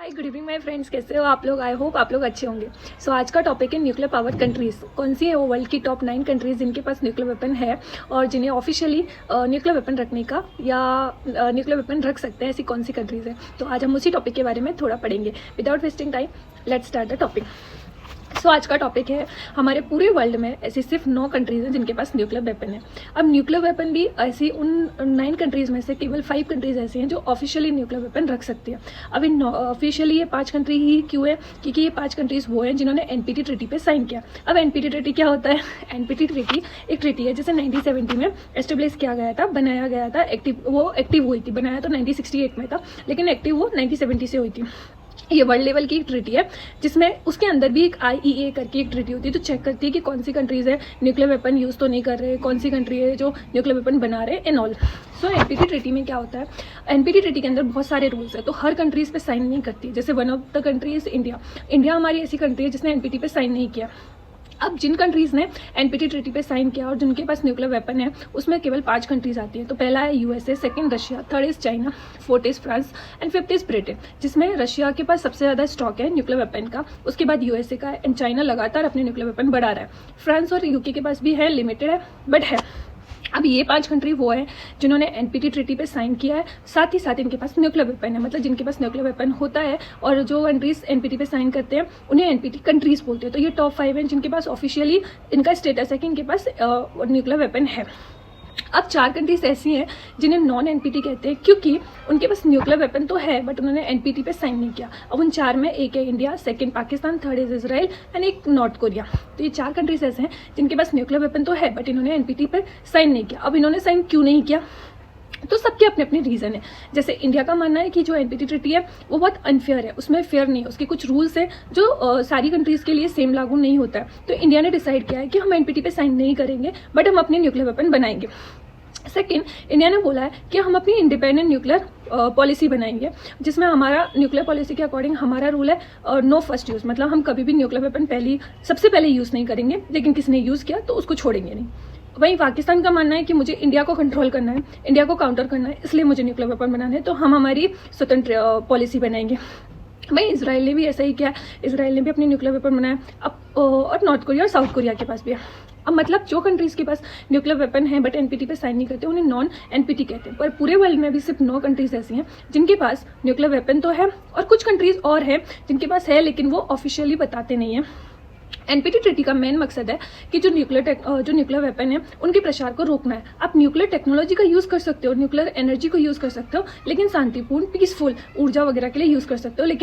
Hi good evening my friends, कैसे हो आप लोग। आई होप आप लोग अच्छे होंगे। सो आज का टॉपिक है न्यूक्लियर पावर कंट्रीज। कौन सी है वो वर्ल्ड की टॉप 9 कंट्रीज जिनके पास न्यूक्लियर वेपन है और जिन्हें ऑफिशियली न्यूक्लियर वेपन रखने का या न्यूक्लियर वेपन रख सकते हैं, ऐसी कौन सी कंट्रीज है। तो आज हम उसी टॉपिक के बारे में थोड़ा पढ़ेंगे। Without wasting time let's start the topic. So आज का टॉपिक है हमारे पूरे वर्ल्ड में ऐसी सिर्फ 9 कंट्रीज हैं जिनके पास न्यूक्लियर वेपन है। अब न्यूक्लियर वेपन भी ऐसी उन 9 कंट्रीज में से केवल 5 कंट्रीज ऐसी हैं जो ऑफिशियली न्यूक्लियर वेपन रख सकती है। अब इन ऑफिशियली ये 5 कंट्री ही क्यों है, क्योंकि ये 5 कंट्रीज वो हैं जिन्होंने एनपीटी ट्रीटी पे साइन किया। अब एनपीटी ट्रीटी क्या होता है? एनपीटी ट्रीटी एक ट्रीटी है जिसे 1970 में एस्टेब्लिश किया गया था, बनाया गया था। एक्टिव हुई थी, बनाया तो 1968 में था, लेकिन एक्टिव वो 1970 से हुई थी। ये वर्ल्ड लेवल की एक ट्रीटी है जिसमें उसके अंदर भी एक आईईए करके एक ट्रीटी होती है, तो चेक करती है कि कौन सी कंट्रीज है न्यूक्लियर वेपन यूज़ तो नहीं कर रहे, कौन सी कंट्री है जो न्यूक्लियर वेपन बना रहे in all. So NPT treaty में क्या होता है, एनपीटी ट्रीटी के अंदर बहुत सारे रूल्स है, तो हर कंट्रीज पे साइन नहीं करती। जैसे one of the country is India. India हमारी ऐसी कंट्री है जिसने एनपीटी पे साइन नहीं किया। अब जिन कंट्रीज ने एनपीटी ट्रीटी पे साइन किया और जिनके पास न्यूक्लियर वेपन है उसमें केवल 5 कंट्रीज आती है। तो पहला है USA, second Russia, third is China, fourth is France and fifth is Britain, जिसमें रशिया के पास सबसे ज़्यादा स्टॉक है न्यूक्लियर वेपन का। उसके बाद यूएसए का है एंड चाइना लगातार अपने न्यूक्लियर वेपन बढ़ा रहा है। फ्रांस और यूके के पास भी है, लिमिटेड है बट है। अब ये 5 कंट्री वो है जिन्होंने एनपीटी ट्रीटी पे साइन किया है, साथ ही साथ इनके पास न्यूक्लियर वेपन है। मतलब जिनके पास न्यूक्लियर वेपन होता है और जो कंट्रीज एनपीटी पे साइन करते हैं उन्हें एनपीटी कंट्रीज बोलते हैं। तो ये टॉप 5 हैं जिनके पास ऑफिशियली इनका स्टेटस है कि इनके पास न्यूक्लियर वेपन है। अब 4 कंट्रीज ऐसी हैं जिन्हें नॉन एनपीटी कहते हैं, क्योंकि उनके पास न्यूक्लियर वेपन तो है बट उन्होंने एनपीटी पे साइन नहीं किया। अब उन 4 में एक है India, second Pakistan, third is Israel and एक नॉर्थ कोरिया। तो ये 4 कंट्रीज ऐसे हैं जिनके पास न्यूक्लियर वेपन तो है बट इन्होंने एनपीटी पे साइन नहीं किया। अब इन्होंने साइन क्यों नहीं किया, तो सबके अपने अपने रीज़न है। जैसे इंडिया का मानना है कि जो एनपीटी ट्रीटी है वो बहुत अनफेयर है, उसमें फेयर नहीं है, उसके कुछ रूल्स है जो सारी कंट्रीज के लिए सेम लागू नहीं होता है। तो इंडिया ने डिसाइड किया है कि हम एनपीटी पे साइन नहीं करेंगे बट हम अपने न्यूक्लियर वेपन बनाएंगे। सेकेंड, इंडिया ने बोला है कि हम अपनी इंडिपेंडेंट न्यूक्लियर पॉलिसी बनाएंगे, जिसमें हमारा न्यूक्लियर पॉलिसी के अकॉर्डिंग हमारा रूल है नो फर्स्ट यूज़। मतलब हम कभी भी न्यूक्लियर वेपन सबसे पहले यूज़ नहीं करेंगे, लेकिन किसी ने यूज़ किया तो उसको छोड़ेंगे नहीं। वहीं पाकिस्तान का मानना है कि मुझे इंडिया को कंट्रोल करना है, इंडिया को काउंटर करना है, इसलिए मुझे न्यूक्लियर वेपन बनाना है, तो हम हमारी स्वतंत्र पॉलिसी बनाएंगे। भाई इसराइल ने भी ऐसा ही किया, इसराइल ने भी अपनी न्यूक्लियर वेपन बनाया। अब और नॉर्थ कोरिया और साउथ कोरिया के पास भी है। अब मतलब जो कंट्रीज के पास न्यूक्लियर वेपन है बट एनपीटी पे साइन नहीं करते उन्हें नॉन एनपीटी कहते हैं। पर पूरे वर्ल्ड में भी सिर्फ 9 कंट्रीज ऐसी हैं जिनके पास न्यूक्लियर वेपन तो है और कुछ कंट्रीज और हैं जिनके पास है लेकिन वो ऑफिशियली बताते नहीं हैं। एनपीटी ट्रीटी का मेन मकसद है कि जो न्यूक्लियर वेपन है उनके प्रसार को रोकना है। आप न्यूक्लियर टेक्नोलॉजी का यूज़ कर सकते हो, न्यूक्लियर एनर्जी को यूज़ कर सकते हो, लेकिन शांतिपूर्ण पीसफुल ऊर्जा वगैरह के लिए यूज़ कर सकते हो, लेकिन